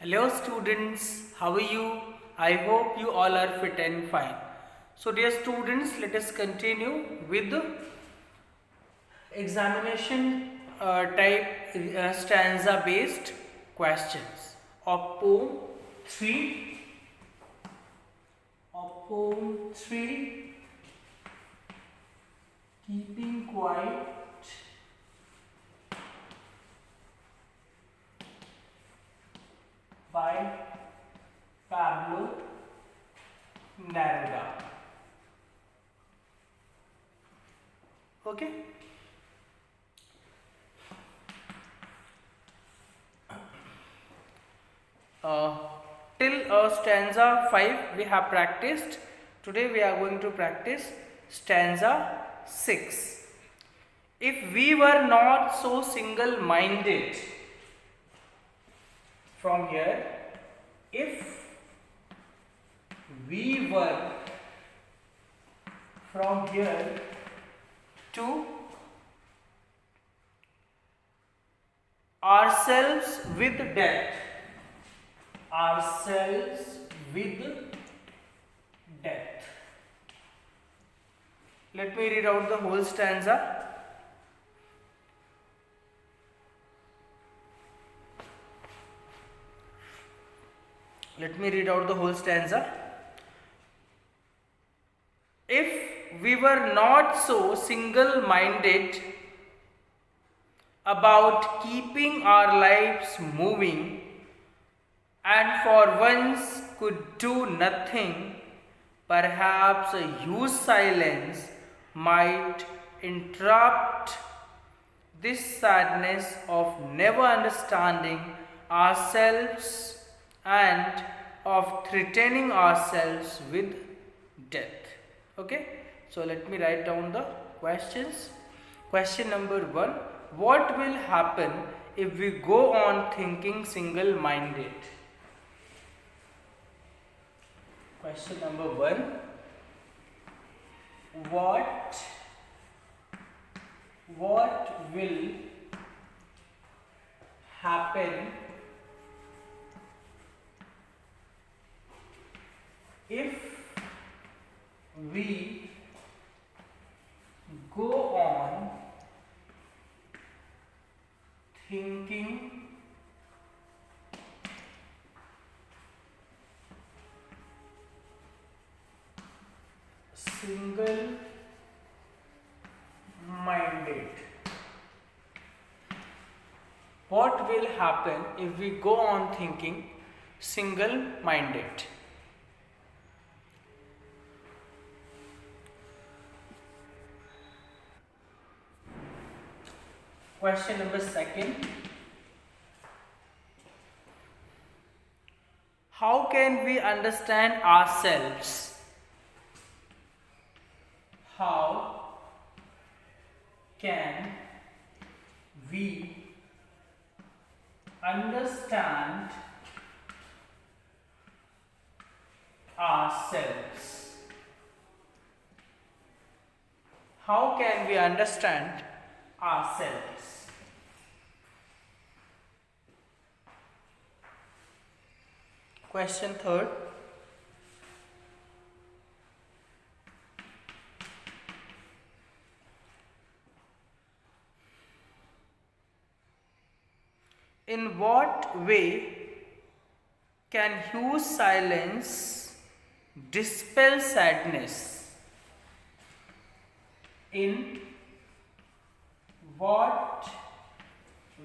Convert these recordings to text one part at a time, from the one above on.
Hello students, how are you? I hope you all are fit and fine. So dear students, let us continue with the examination type stanza based questions of poem 3 of poem 3, keeping quiet by Pablo Neruda. Okay. Uh, till stanza 5 we have practiced. Today we are going to practice stanza 6. If we were not so single minded, from here, if we were from here to ourselves with death, ourselves with death. Let me read out the whole stanza. Let me read out the whole stanza. If we were not so single minded about keeping our lives moving and for once could do nothing, perhaps a huge silence might interrupt this sadness of never understanding ourselves and of threatening ourselves with death. Okay, so let me write down the questions. Question number 1: what will happen if we go on thinking single minded? Question number 1: what will happen if we go on thinking single minded? What will happen if we go on thinking single minded? Question number 2: how can we understand ourselves? How can we understand ourselves? How can we understand ourselves? Question 3: in what way can huge silence dispel sadness? In what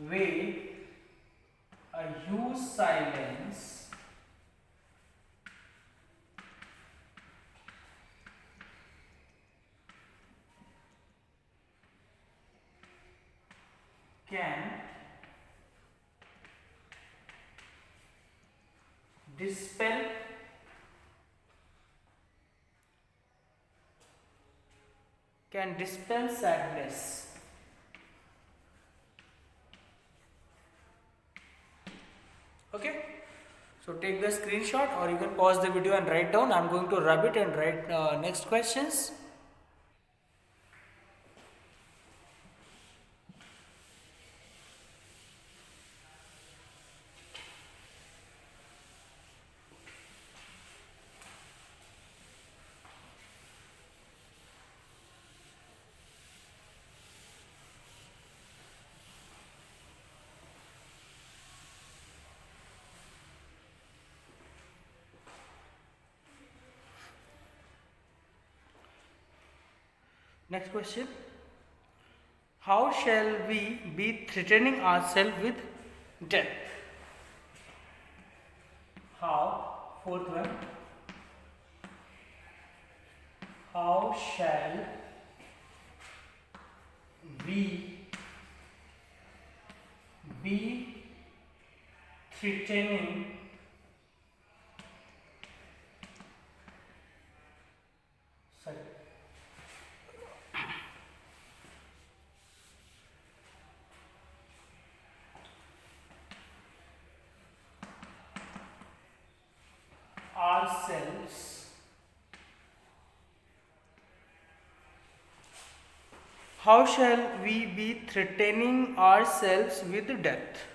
way a huge silence can dispel sadness? Okay, so take the screenshot or you can pause the video and write down. I'm going to rub it and write next questions. Next question. How shall we be threatening ourselves with death? How? Fourth one. How shall we be threatening ourselves? How shall we be threatening ourselves with death?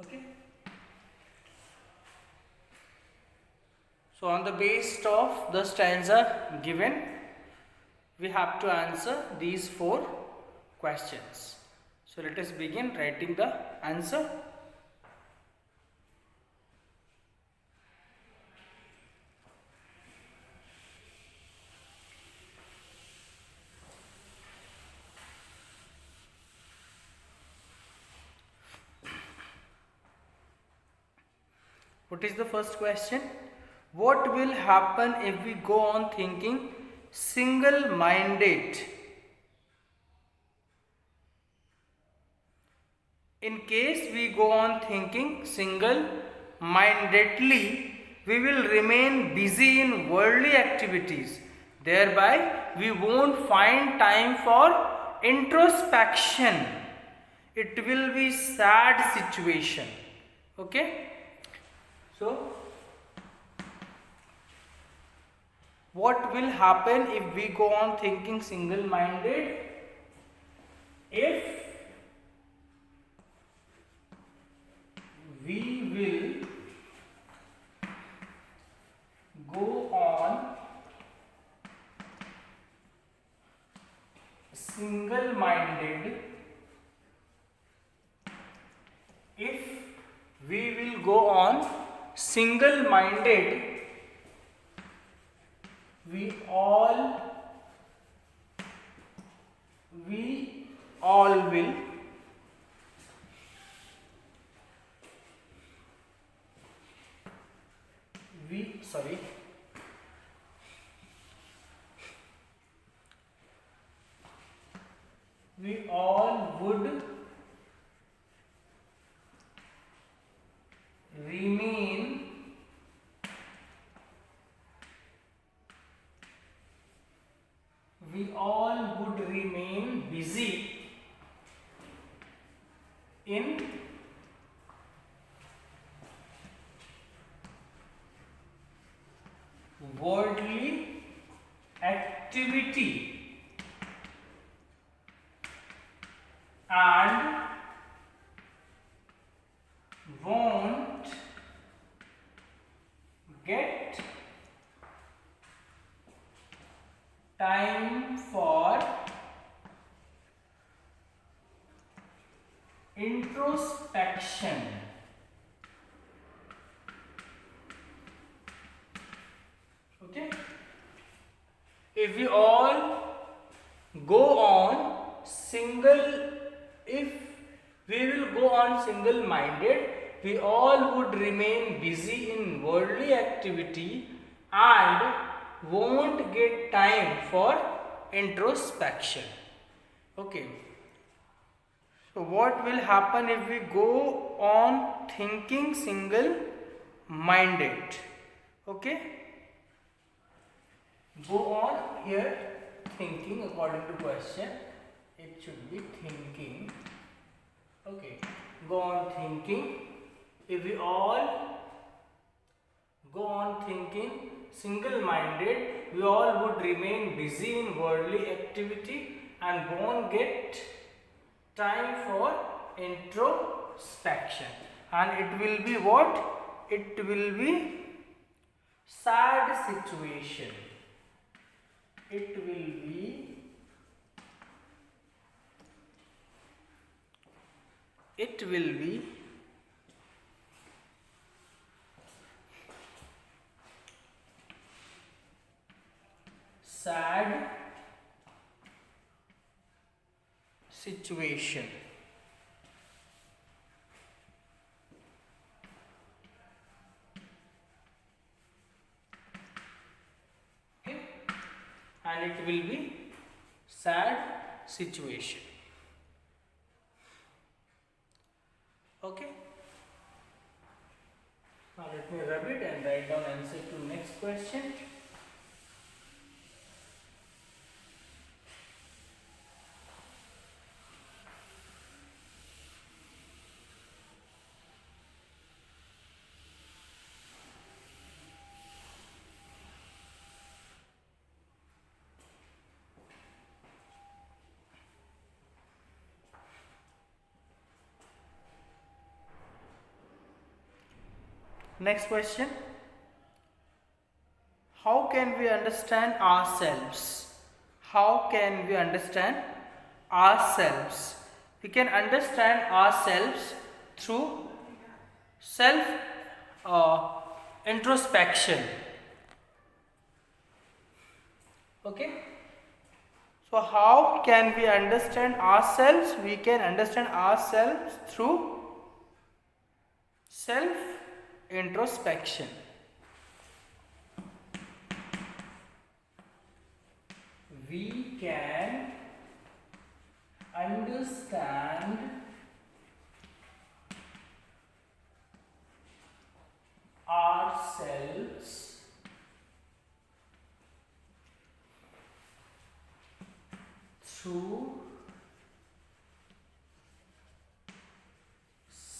Okay. So on the basis of the stanza given, we have to answer these 4 questions. So let us begin writing the answer. What is the first question? What will happen if we go on thinking single-minded? In case we go on thinking single-mindedly, we will remain busy in worldly activities. Thereby, we won't find time for introspection. It will be sad situation. Okay? So, what will happen if we go on thinking single-minded? If we will go on single-minded, if we will go on single-minded, we all will we all would remain busy in worldly activity and won't get time for introspection. Okay? If we all go on if we will go on single-minded, we all would remain busy in worldly activity and won't get time for introspection. Okay. So what will happen if we go on thinking single-minded? Okay. Go on here thinking according to question. It should be thinking. Okay. Go on thinking. If we all go on thinking single-minded, we all would remain busy in worldly activity and won't get time for introspection. And it will be what? It will be sad situation. It will be sad situation. Okay, and it will be sad situation. Okay, now let me rub it and write down answer to next question. Next question. How can we understand ourselves? How can we understand ourselves? We can understand ourselves through self introspection. Okay. So how can we understand ourselves? We can understand ourselves through self introspection. We can understand ourselves through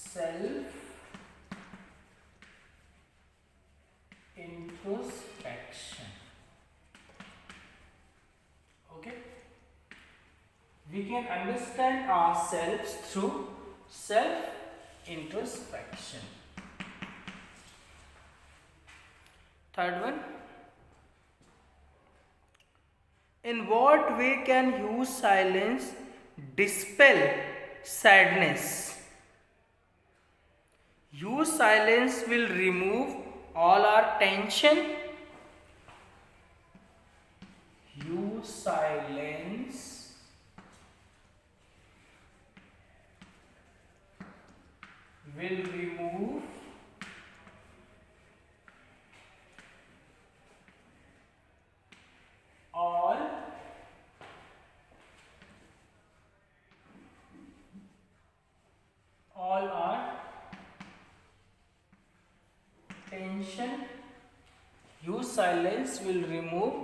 self introspection. Okay, we can understand ourselves through self introspection. Third one. In what way can use silence dispel sadness? Use silence will remove all our tension. Use silence will remove all our tension. Use silence will remove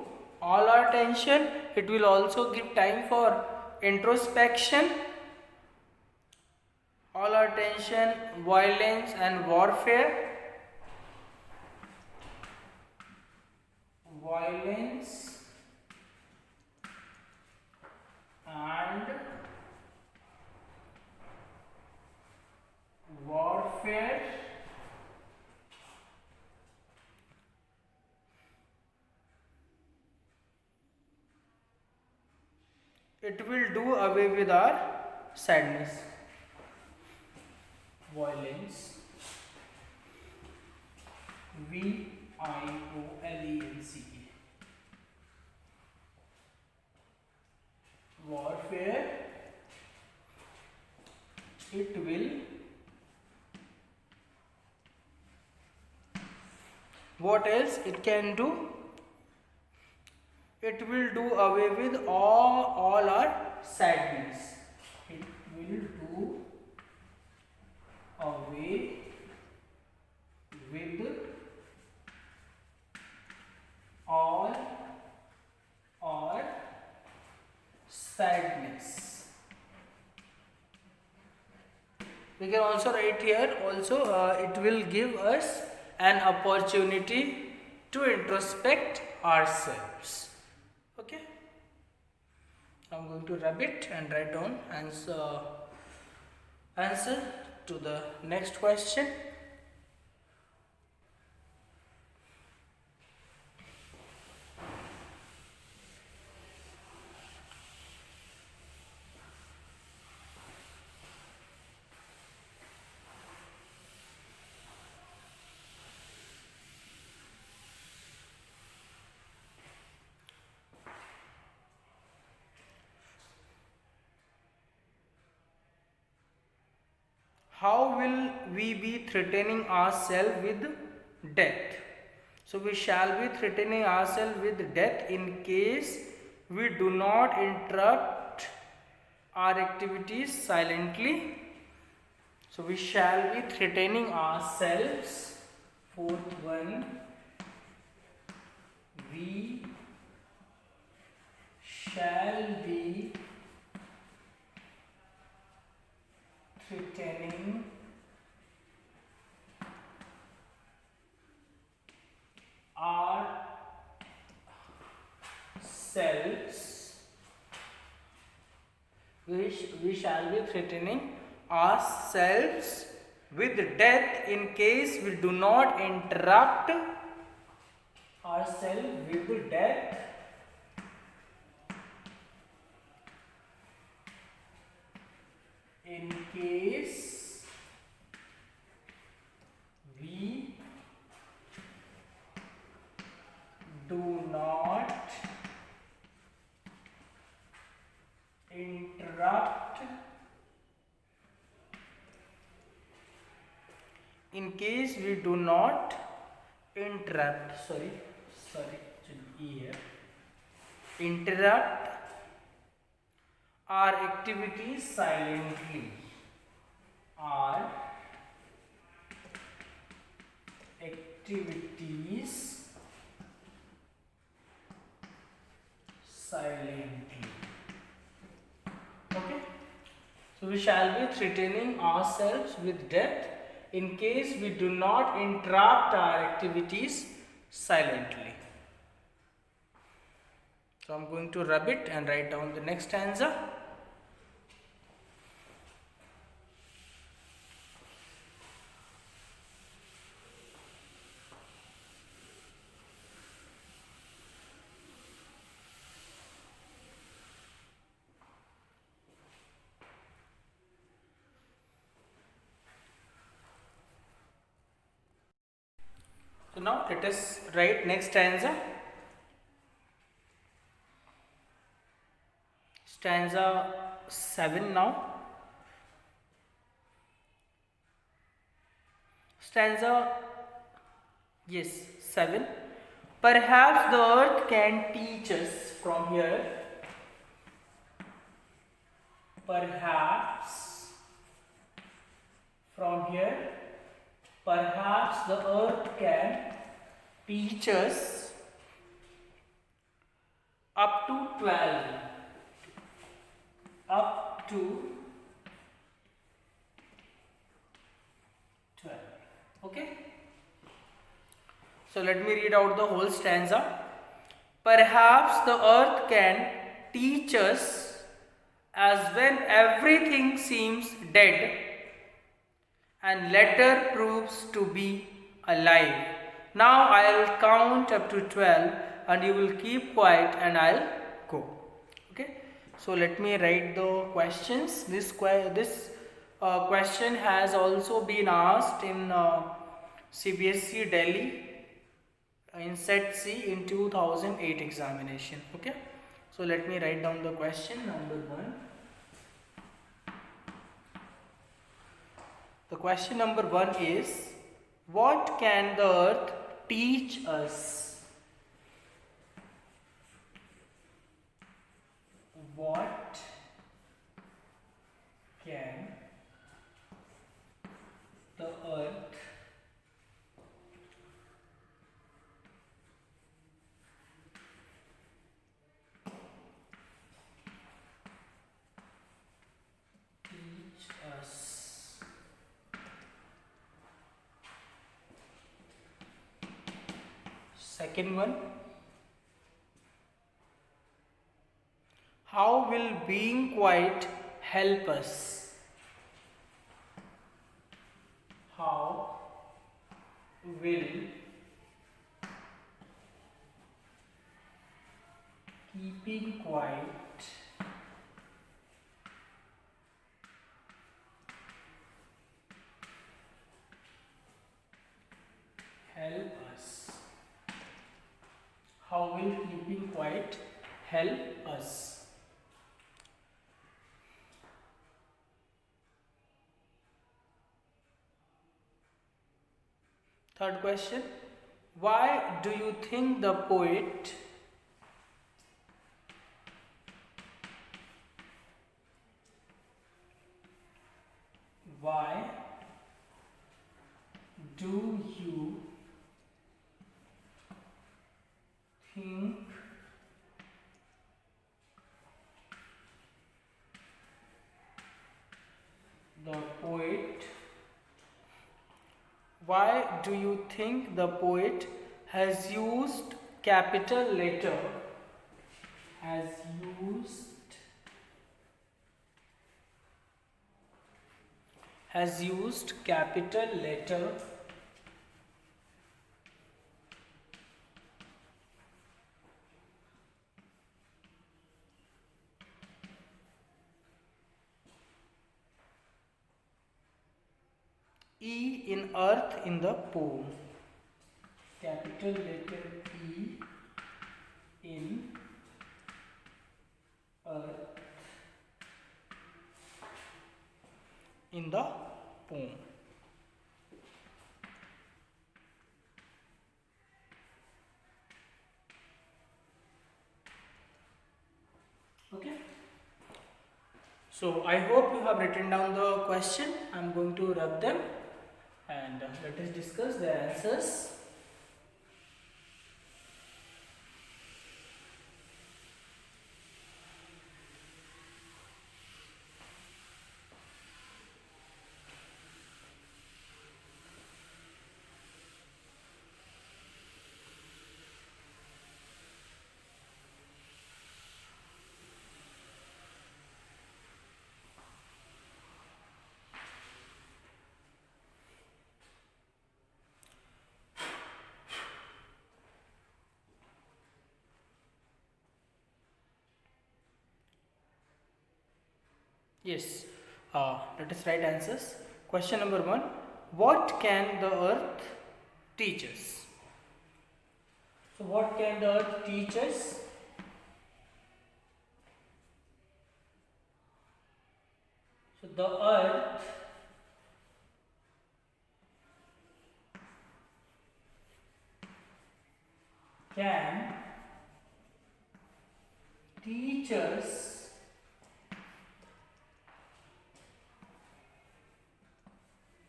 all our tension. It will also give time for introspection. All our tension, violence and warfare. Violence and warfare. It will do away with our sadness. Violence, violence. Warfare, it will, what else it can do? It will do away with all our sadness. It will do away with all our sadness. We can also write here also it will give us an opportunity to introspect ourselves. Okay, I'm going to rub it and write down answer to the next question. how will we be threatening ourselves with death? So we shall be threatening ourselves with death in case we do not interrupt our activities silently. So we shall be threatening ourselves. Fourth one, we shall be threatening ourselves. We shall be threatening ourselves with death in case we do not interrupt ourselves with death in case we do not interrupt in case we do not interrupt should be here, interrupt our activities silently, our activities silently. Okay, so we shall be threatening ourselves with death in case we do not interrupt our activities silently. So I'm going to rub it and write down the next stanza. So now let us write next stanza. Stanza 7 now. Stanza, yes, 7. Perhaps the earth can teach us from here. Perhaps from here, perhaps the earth can teach us up to 12. Up to 12. Okay. So let me read out the whole stanza. Perhaps the earth can teach us as when everything seems dead and later proves to be alive. Now I'll count up to 12 and you will keep quiet and I'll go. Okay. So let me write the questions. This question has also been asked in CBSE Delhi in set C in 2008 examination. Okay. So let me write down the question number 1. The question number 1 is, what can the earth teach us? What can the earth teach us? Second one, how will being quiet help us? How will keeping quiet help us? How will keeping quiet help us? Third question. Why do you think the poet why do you think the poet why do you think the poet has used capital letter has used capital letter E in earth in the poem. Capital letter E in earth in the poem. Okay. So I hope you have written down the question. I am going to rub them and let us discuss their answers. Yes, let us write answers. Question number 1. What can the earth teach us? So what can the earth teach us? So the earth can teach us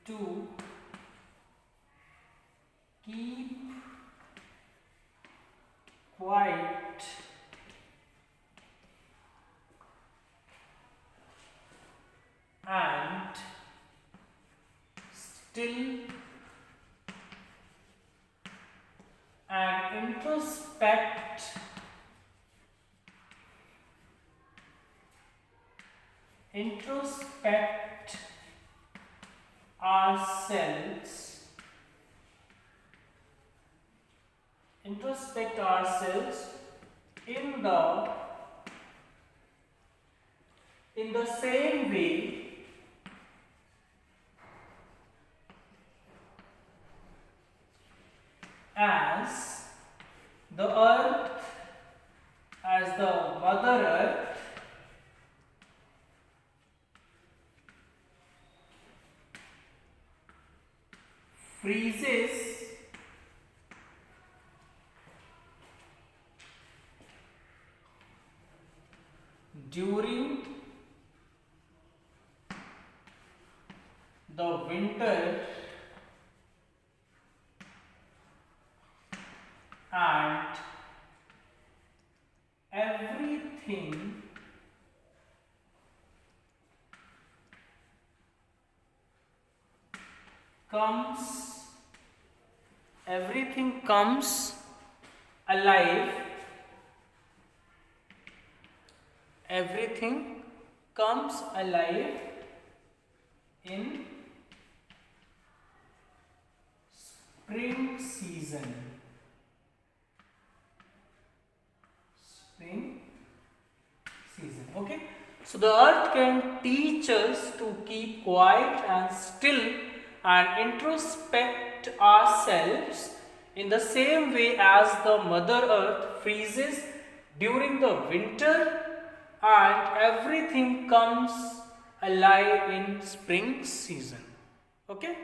to keep quiet and still and introspect ourselves in the same way as the mother earth freezes during the winter and everything comes alive. Everything comes alive in spring season. Okay, so the earth can teach us to keep quiet and still and introspect ourselves in the same way as the mother earth freezes during the winter and everything comes alive in spring season. Okay.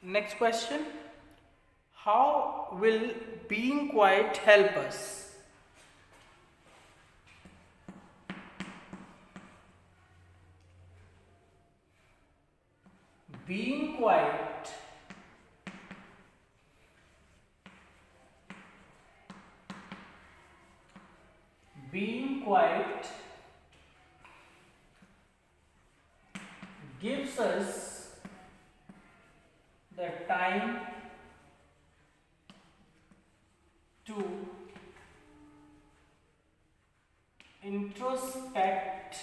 Next question. How will being quiet help us? Being quiet gives us the time to introspect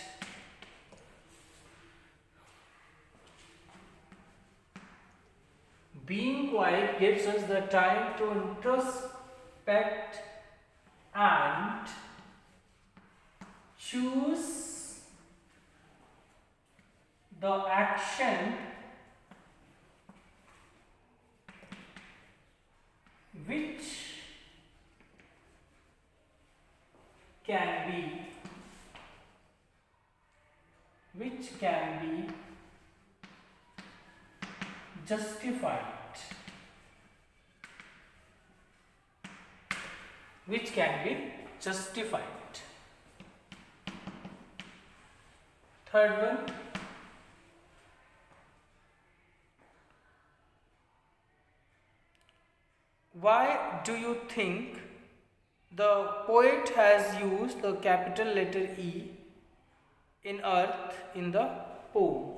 being quiet gives us the time to introspect and choose the action which can be justified. Which can be justified. Third one. Why do you think the poet has used the capital letter E in earth in the poem?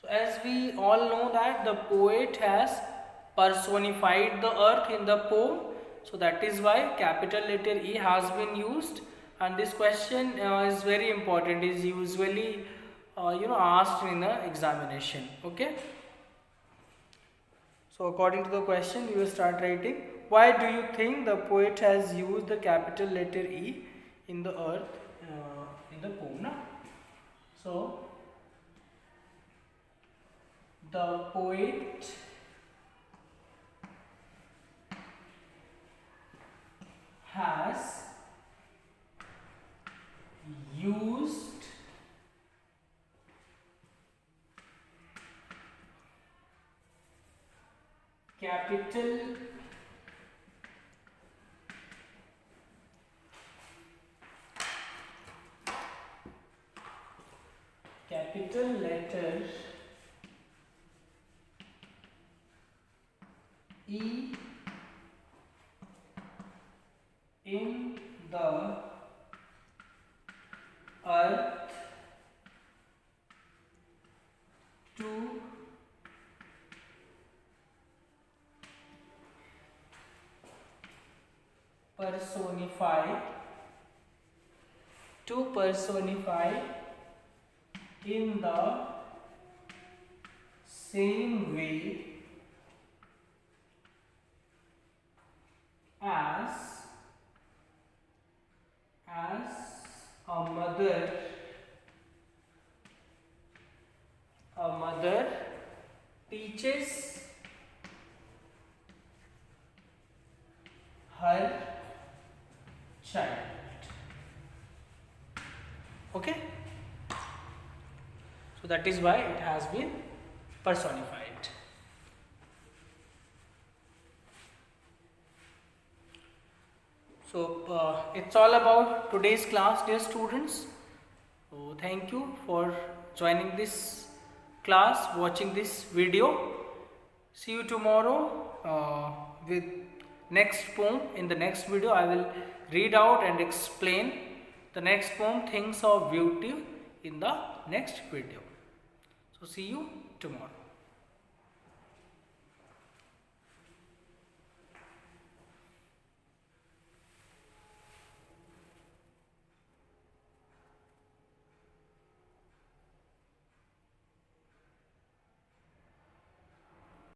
So as we all know that the poet has personified the earth in the poem, so that is why capital letter E has been used. And this question is very important, is usually asked in the examination. Okay, so according to the question we will start writing, why do you think the poet has used the capital letter E in the earth in the poem? Na? So the poet has used capital letter E in the earth to personify in the same way as a mother teaches her child. Okay, so that is why it has been personified. So it's all about today's class, dear students. So thank you for joining this class, watching this video. See you tomorrow with next poem. In the next video I will read out and explain the next poem, Things of Beauty, in the next video. So see you tomorrow.